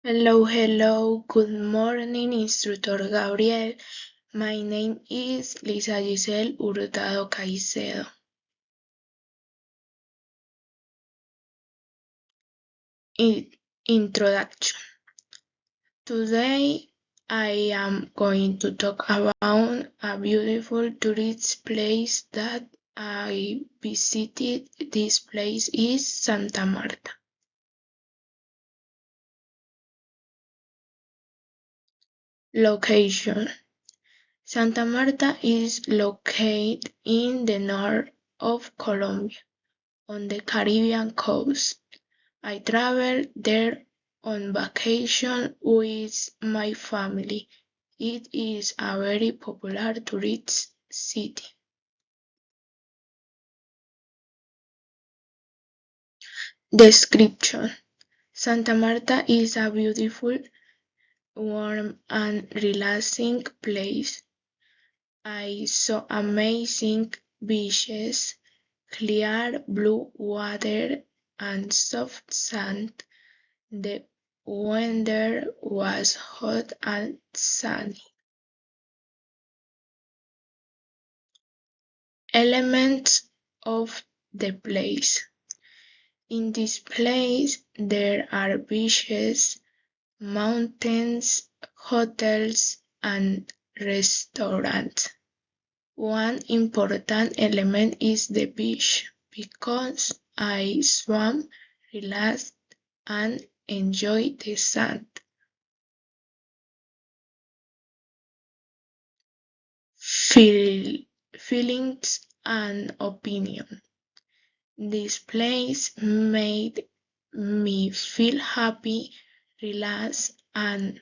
Hello. Good morning, Instructor Gabriel. My name is Lisa Giselle Hurtado Caicedo. Introduction. Today, I am going to talk about a beautiful tourist place that I visited. This place is Santa Marta. Location. Santa Marta is located in the north of Colombia, on the Caribbean coast. I traveled there on vacation with my family. It is a very popular tourist city. Description. Santa Marta is a beautiful, warm and relaxing place. I saw amazing beaches, clear blue water and soft sand. The weather was hot and sunny. Elements of the place. In this place there are beaches, mountains, hotels and restaurants. One important element is the beach because I swam, relaxed and enjoyed the sand. Feelings and opinion. This place made me feel happy, relaxed and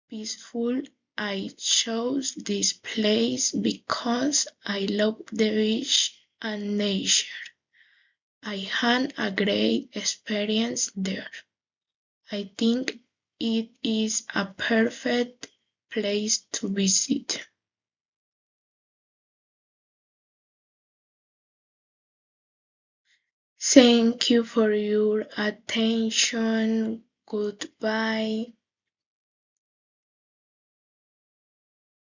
peaceful. I chose this place because I love the beach and nature. I had a great experience there. I think it is a perfect place to visit. Thank you for your attention. Goodbye.